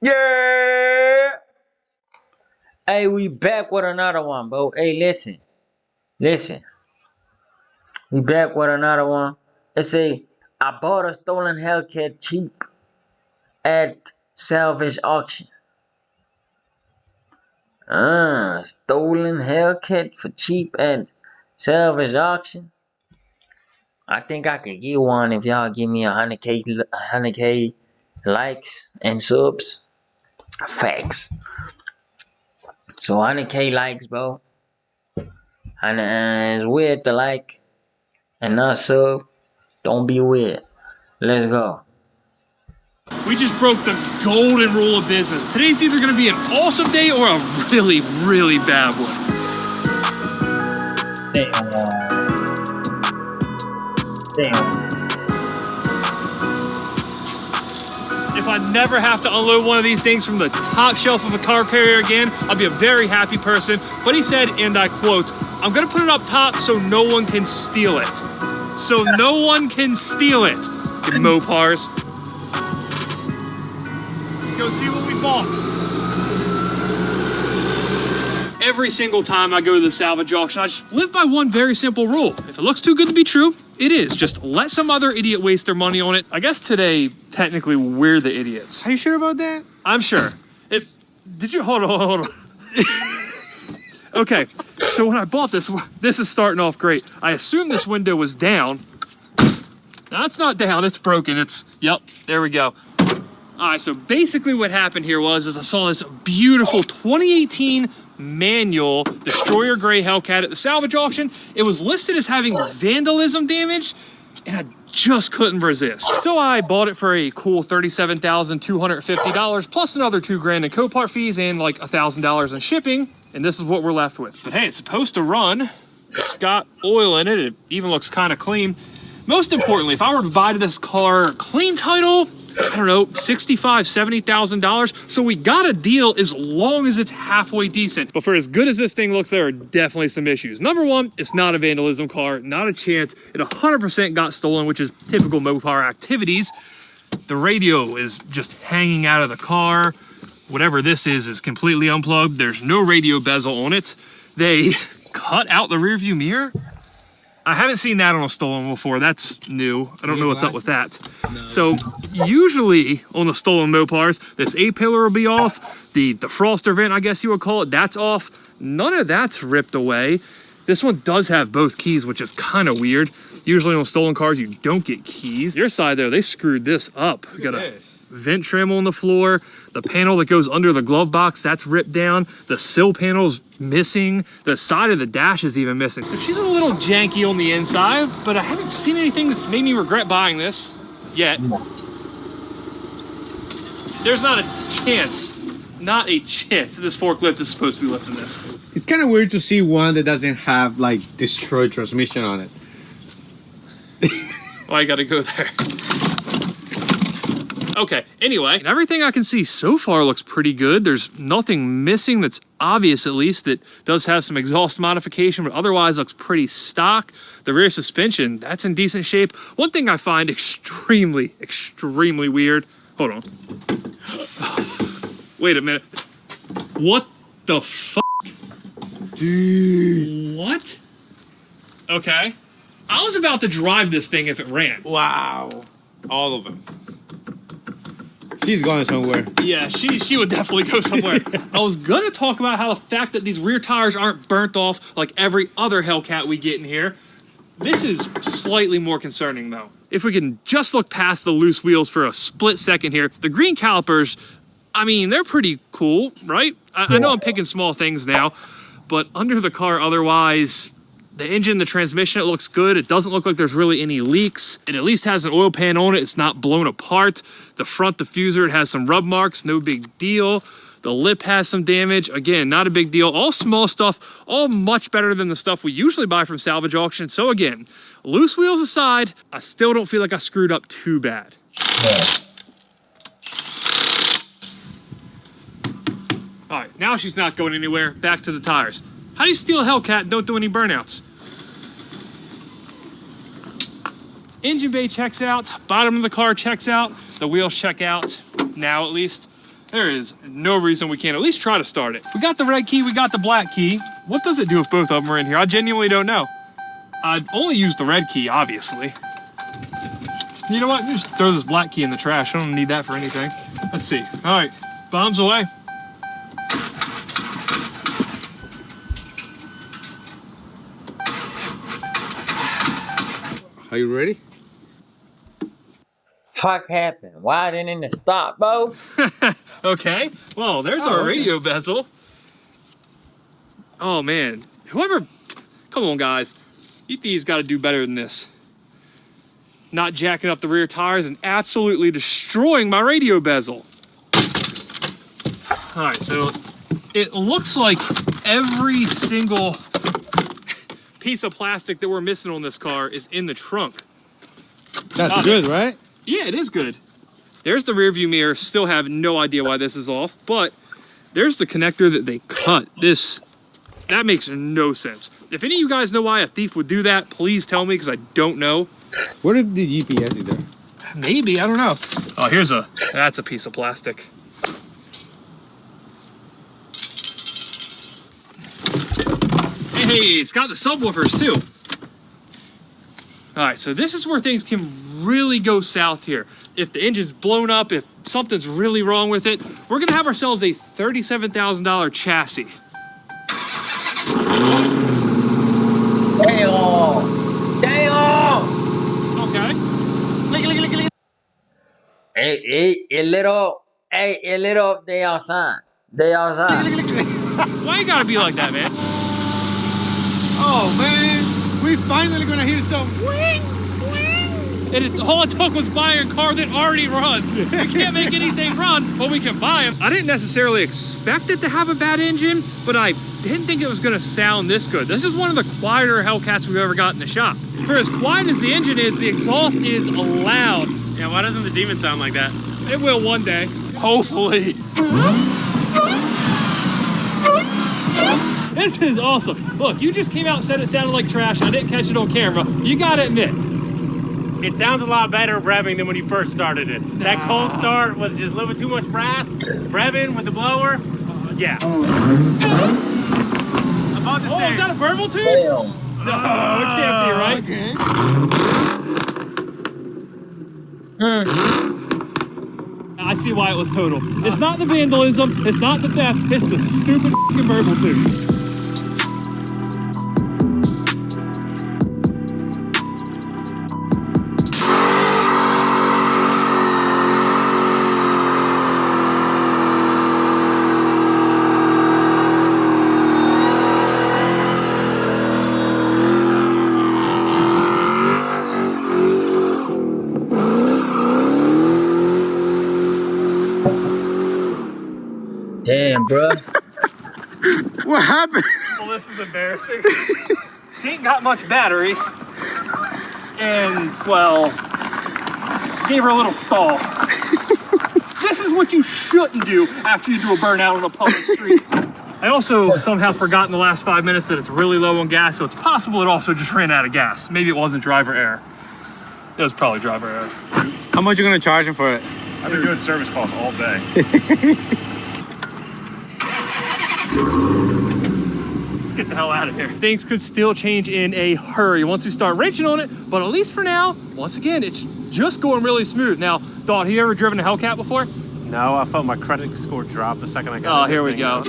Yeah. Hey, we back with another one, bro. Hey, listen. We back with another one. Let's say I bought a stolen hellcat cheap at salvage auction. Stolen hellcat for cheap at salvage auction. I think I could get one if y'all give me 100k likes and subs. Facts. So 100k likes, bro. And it's weird to like and not sub. Don't be weird. Let's go. We just broke the golden rule of business. Today's either gonna be an awesome day or a really, really bad one. Damn. If I never have to unload one of these things from the top shelf of a car carrier again, I'll be a very happy person. But he said, and I quote, "I'm gonna put it up top so no one can steal it." So no one can steal it, you Mopars. Let's go see what we bought. Every single time I go to the salvage auction, I just live by one very simple rule. If it looks too good to be true, it is. Just let some other idiot waste their money on it. I guess today, technically, we're the idiots. Are you sure about that? I'm sure. Did you, hold on. Okay, so when I bought this is starting off great. I assume this window was down. No, it's not down, it's broken. Yep, there we go. All right, so basically what happened here is I saw this beautiful 2018 manual Destroyer Gray Hellcat at the salvage auction. It was listed as having vandalism damage, and I just couldn't resist. So I bought it for a cool $37,250 plus another $2,000 in Copart fees and like $1,000 in shipping, and this is what we're left with. But hey, it's supposed to run. It's got oil in it. It even looks kind of clean. Most importantly, if I were to buy this car clean title, I don't know, $65,000, $70,000. So we got a deal as long as it's halfway decent. But for as good as this thing looks, there are definitely some issues. Number one, it's not a vandalism car, not a chance. It 100% got stolen, which is typical Mopar activities. The radio is just hanging out of the car. Whatever this is completely unplugged. There's no radio bezel on it. They cut out the rear view mirror. I haven't seen that on a stolen before. That's new. I don't know what's up with that. No. So usually on the stolen Mopars, this A-pillar will be off. The defroster vent, I guess you would call it, that's off. None of that's ripped away. This one does have both keys, which is kind of weird. Usually on stolen cars, you don't get keys. Your side there, they screwed this up. We got a vent trim on the floor. The panel that goes under the glove box, that's ripped down. The sill panel's missing. The side of the dash is even missing. So she's a little janky on the inside, but I haven't seen anything that's made me regret buying this yet. There's not a chance that this forklift is supposed to be lifting this. It's kind of weird to see one that doesn't have like destroyed transmission on it. Well, I gotta go there. Okay, anyway, everything I can see so far looks pretty good. There's nothing missing that's obvious, at least. That does have some exhaust modification, but otherwise looks pretty stock. The rear suspension, that's in decent shape. One thing I find extremely, extremely weird. Hold on. Wait a minute. What the fuck? Dude. What? Okay. I was about to drive this thing if it ran. Wow. All of them. She's going somewhere. Yeah, she would definitely go somewhere. I was gonna talk about how the fact that these rear tires aren't burnt off like every other Hellcat we get in here. This is slightly more concerning though. If we can just look past the loose wheels for a split second here, the green calipers, I mean, they're pretty cool, right? I know I'm picking small things now, but under the car otherwise, the engine, the transmission, it looks good. It doesn't look like there's really any leaks. It at least has an oil pan on it. It's not blown apart. The front diffuser, it has some rub marks, no big deal. The lip has some damage. Again, not a big deal. All small stuff, all much better than the stuff we usually buy from salvage auction. So again, loose wheels aside, I still don't feel like I screwed up too bad. All right, now she's not going anywhere. Back to the tires. How do you steal a Hellcat and don't do any burnouts? Engine bay checks out, bottom of the car checks out, the wheels check out, now at least. There is no reason we can't at least try to start it. We got the red key, we got the black key. What does it do if both of them are in here? I genuinely don't know. I'd only use the red key, obviously. You know what? Just throw this black key in the trash. I don't need that for anything. Let's see. All right, bombs away. Are you ready? Fuck happened? Why didn't it stop, bro? Okay, well, there's our radio bezel. Oh man, whoever, come on guys. You thieves gotta do better than this. Not jacking up the rear tires and absolutely destroying my radio bezel. All right, so it looks like every single piece of plastic that we're missing on this car is in the trunk. That's good, right? Yeah, it is good. There's the rear view mirror. Still have no idea why this is off, but there's the connector that they cut. That makes no sense. If any of you guys know why a thief would do that, please tell me, because I don't know. What if the GPS is there? Maybe, I don't know. Oh, that's a piece of plastic. Hey, it's got the subwoofers too. All right, so this is where things can really go south here. If the engine's blown up, if something's really wrong with it, we're gonna have ourselves a $37,000 chassis. Damn! Damn! Okay. It lit up. Hey, it lit up. They outside. They outside. Why you gotta be like that, man? Oh man, we finally gonna hear some. All it took was buying a car that already runs. We can't make anything run, but we can buy them. I didn't necessarily expect it to have a bad engine, but I didn't think it was gonna sound this good. This is one of the quieter Hellcats we've ever got in the shop. For as quiet as the engine is, the exhaust is loud. Yeah, why doesn't the Demon sound like that? It will one day, hopefully. This is awesome. Look, you just came out and said it sounded like trash. I didn't catch it on camera. You gotta admit. It sounds a lot better revving than when you first started it. That cold start was just a little bit too much brass. Revving with the blower, yeah. About the same. Is that a verbal tune? No, it can't be, right? I see why it was total. It's not the vandalism, it's not the theft, it's the stupid f***ing verbal tune. Damn, bro. What happened? Well, this is embarrassing. She ain't got much battery. And, well, gave her a little stall. This is what you shouldn't do after you do a burnout on a public street. I also somehow forgot in the last 5 minutes that it's really low on gas, so it's possible it also just ran out of gas. Maybe it wasn't driver error. It was probably driver error. How much are you gonna charge him for it? I've been doing service calls all day. Let's get the hell out of here. Things could still change in a hurry once we start wrenching on it, but at least for now, once again, it's just going really smooth. Now, Dawn, have you ever driven a Hellcat before? No, I felt my credit score drop the second I got Oh, here we go.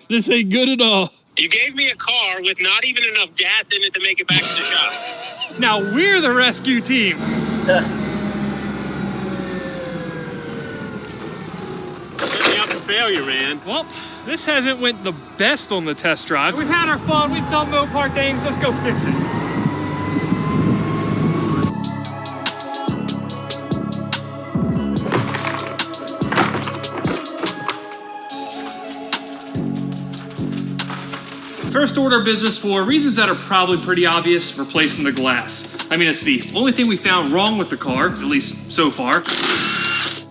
This ain't good at all. You gave me a car with not even enough gas in it to make it back to the shop. Now we're the rescue team. Set me up for failure, man. Well, this hasn't went the best on the test drive. We've had our fun, we've done Mopar things, let's go fix it. First order of business, for reasons that are probably pretty obvious, replacing the glass. I mean, it's the only thing we found wrong with the car, at least so far.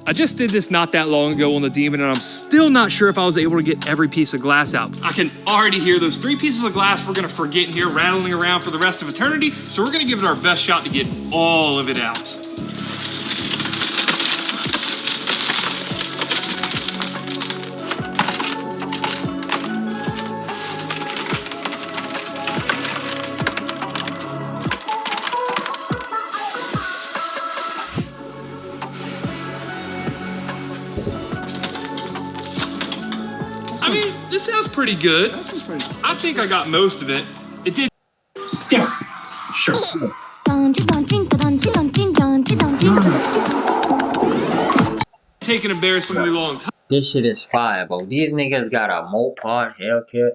I just did this not that long ago on the Demon, and I'm still not sure if I was able to get every piece of glass out. I can already hear those 3 pieces of glass we're gonna forget in here rattling around for the rest of eternity, so we're gonna give it our best shot to get all of it out. This sounds pretty good. I think I got most of it. It did. Yeah, sure. Take an embarrassingly long time. This shit is fire, bro. These niggas got a Mopar Hellcat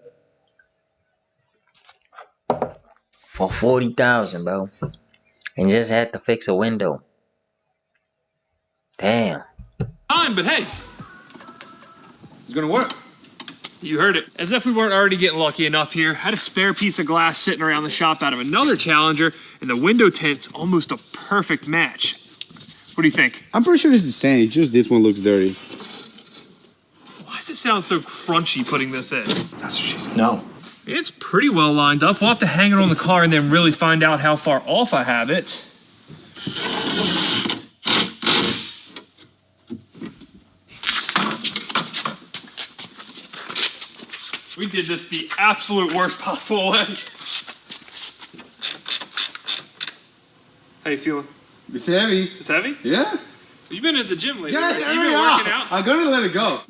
for 40,000, bro, and just had to fix a window. Damn. But hey, It's gonna work. you heard it. As if we weren't already getting lucky enough here, I had a spare piece of glass sitting around the shop out of another Challenger, and the window tint's almost a perfect match. What do you think? I'm pretty sure it's the same. Just this one looks dirty. Why does it sound so crunchy putting this in? That's what she said. No. It's pretty well lined up. We'll have to hang it on the car and then really find out how far off I have it. We did this the absolute worst possible way. How you feeling? It's heavy. It's heavy? Yeah. You've been at the gym lately. Yeah, right? You've been working out. I'm gonna let it go.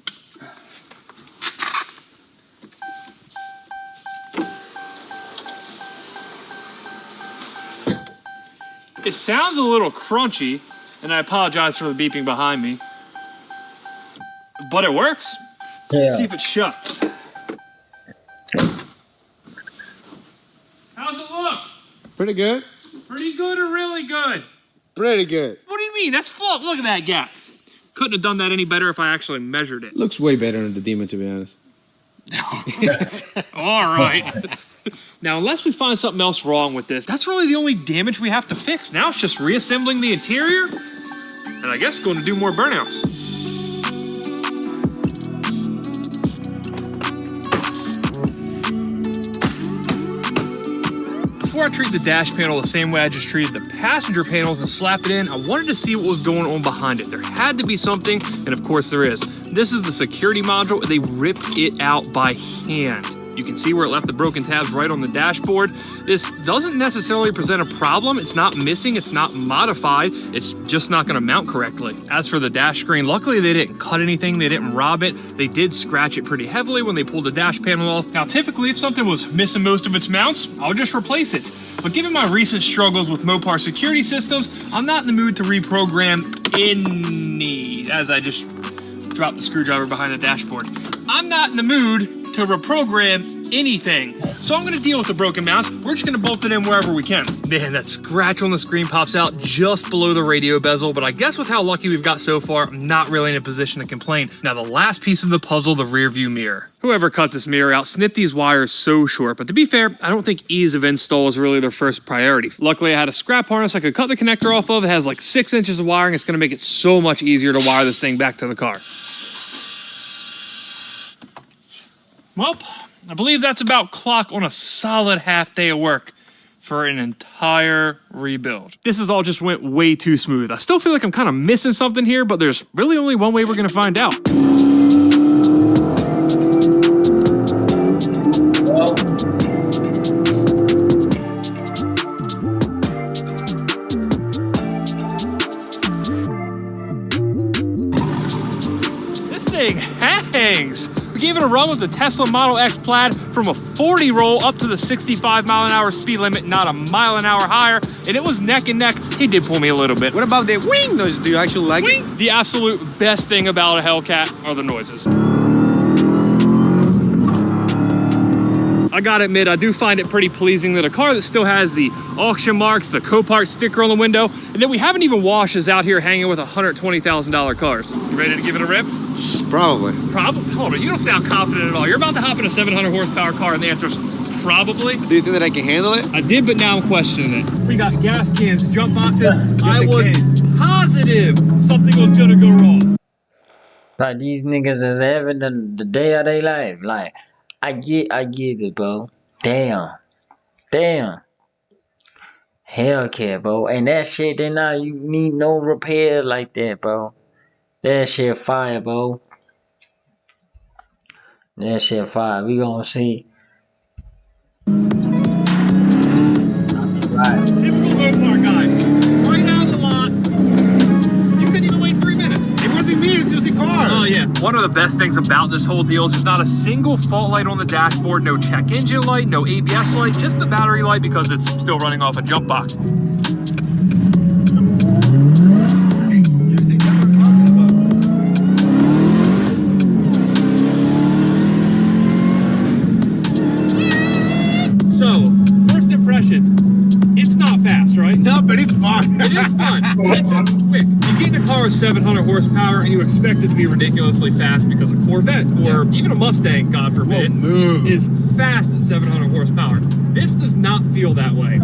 It sounds a little crunchy, and I apologize for the beeping behind me. But it works. Let's see if it shuts. How's it look? Pretty good. Pretty good or really good? Pretty good. What do you mean? That's full. Look at that gap. Couldn't have done that any better if I actually measured it. Looks way better than the Demon, to be honest. All right. Now, unless we find something else wrong with this, that's really the only damage we have to fix. Now it's just reassembling the interior, and I guess going to do more burnouts. Before I treat the dash panel the same way I just treated the passenger panels and slapped it in, I wanted to see what was going on behind it. There had to be something, and of course there is. This is the security module. They ripped it out by hand. You can see where it left the broken tabs right on the dashboard. This doesn't necessarily present a problem. It's not missing, it's not modified, it's just not gonna mount correctly. As for the dash screen, luckily they didn't cut anything, they didn't rob it. They did scratch it pretty heavily when they pulled the dash panel off. Now typically if something was missing most of its mounts, I'll just replace it. But given my recent struggles with Mopar security systems, I'm not in the mood to reprogram any, as I just dropped the screwdriver behind the dashboard. I'm not in the mood to reprogram anything. So I'm gonna deal with the broken mounts. We're just gonna bolt it in wherever we can. Man, that scratch on the screen pops out just below the radio bezel, but I guess with how lucky we've got so far, I'm not really in a position to complain. Now the last piece of the puzzle, the rear view mirror. Whoever cut this mirror out snipped these wires so short, but to be fair, I don't think ease of install is really their first priority. Luckily I had a scrap harness I could cut the connector off of. It has like 6 inches of wiring. It's gonna make it so much easier to wire this thing back to the car. Well, I believe that's about clock on a solid half day of work for an entire rebuild. This has all just went way too smooth. I still feel like I'm kind of missing something here, but there's really only one way we're gonna find out. This thing hangs. We gave it a run with the Tesla Model X Plaid from a 40 roll up to the 65 mile an hour speed limit, not a mile an hour higher, and it was neck and neck. He did pull me a little bit. What about the wing noise? Do you actually like it? The absolute best thing about a Hellcat are the noises. I gotta admit, I do find it pretty pleasing that a car that still has the auction marks, the Copart sticker on the window, and that we haven't even washed is out here hanging with $120,000 cars. You ready to give it a rip? Probably. Probably. Hold on, you don't sound confident at all. You're about to hop in a 700 horsepower car, and the answer is probably. Do you think that I can handle it? I did, but now I'm questioning it. We got gas cans, jump boxes. I was positive something was gonna go wrong. Like these niggas is having the day of their life. Like, I get it, bro. Damn. Hellcat, bro. And that shit, then now you need no repair like that, bro. That shit fire, bro. That shit fire. We gonna see. Right. Typical Mopar guy. Right out of the lot. You couldn't even wait 3 minutes. It wasn't me, it was the car. Oh, yeah. One of the best things about this whole deal is there's not a single fault light on the dashboard, no check engine light, no ABS light, just the battery light because it's still running off a jump box. So, first impressions, it's not fast, right? No, but it's fun. It is fun. It's quick. You get in a car with 700 horsepower and you expect it to be ridiculously fast because a Corvette or even a Mustang, God forbid, is fast at 700 horsepower. This does not feel that way.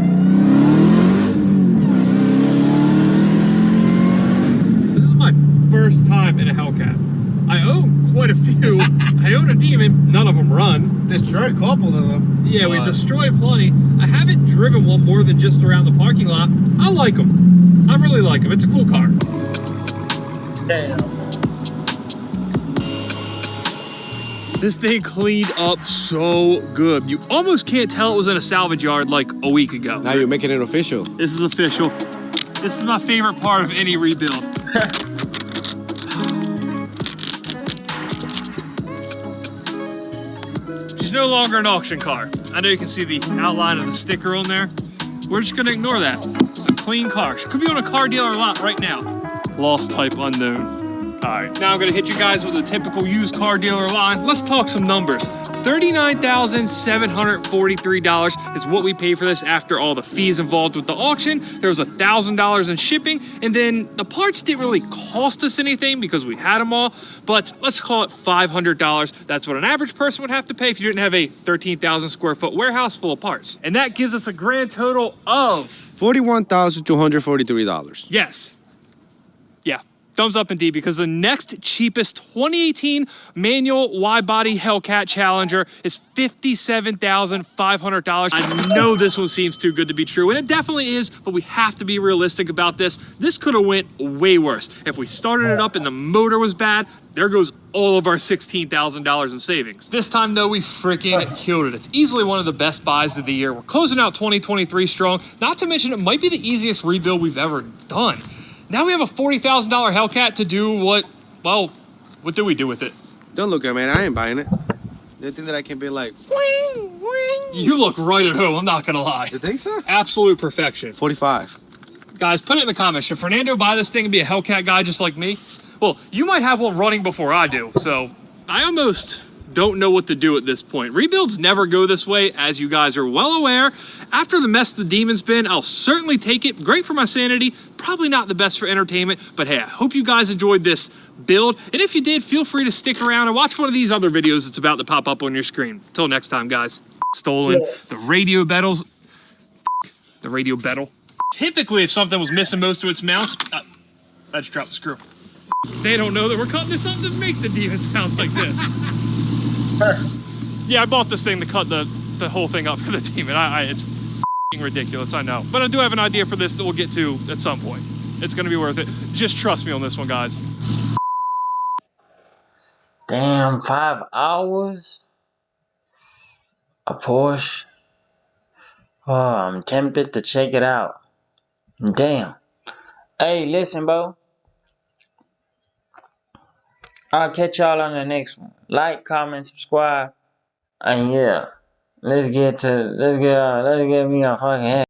This is my first time in a Hellcat. I own quite a few. I own a Demon. None of them run. Destroyed a couple of them. Yeah, we destroyed plenty. I haven't driven one more than just around the parking lot. I like them. I really like them. It's a cool car. Damn. This thing cleaned up so good. You almost can't tell it was in a salvage yard like a week ago. Now you're making it official. This is official. This is my favorite part of any rebuild. She's no longer an auction car. I know you can see the outline of the sticker on there. We're just gonna ignore that. It's a clean car. She could be on a car dealer lot right now. Lost type unknown. All right, now I'm gonna hit you guys with a typical used car dealer line. Let's talk some numbers. $39,743 is what we paid for this after all the fees involved with the auction. There was $1,000 in shipping, and then the parts didn't really cost us anything because we had them all, but let's call it $500. That's what an average person would have to pay if you didn't have a 13,000 square foot warehouse full of parts. And that gives us a grand total of $41,243. yes. Yeah. Thumbs up indeed, because the next cheapest 2018 manual wide-body Hellcat Challenger is $57,500. I know this one seems too good to be true, and it definitely is, but we have to be realistic about this. This could have went way worse. If we started it up and the motor was bad, there goes all of our $16,000 in savings. This time, though, we freaking killed it. It's easily one of the best buys of the year. We're closing out 2023 strong, not to mention it might be the easiest rebuild we've ever done. Now we have a $40,000 Hellcat to do what do we do with it? Don't look at me, man. I ain't buying it. You think that I can be like, wing, wing? You look right at home, I'm not gonna lie. You think so? Absolute perfection. 45. Guys, put it in the comments. Should Fernando buy this thing and be a Hellcat guy just like me? Well, you might have one running before I do, so I almost don't know what to do at this point. Rebuilds never go this way, as you guys are well aware. After the mess the Demon's been, I'll certainly take it. Great for my sanity, probably not the best for entertainment, but hey, I hope you guys enjoyed this build. And if you did, feel free to stick around and watch one of these other videos that's about to pop up on your screen. Until next time, guys. Stolen. The radio battles. The radio battle. Typically, if something was missing most of its mounts, I just dropped the screw. They don't know that we're cutting this up to make the Demon sound like this. Yeah, I bought this thing to cut the whole thing up for the Demon. It's ridiculous, I know. But I do have an idea for this that we'll get to at some point. It's gonna be worth it. Just trust me on this one, guys. Damn, 5 hours? A Porsche? Oh, I'm tempted to check it out. Damn. Hey, listen, bro. I'll catch y'all on the next one. Like, comment, subscribe. And yeah, let's get me a fucking head.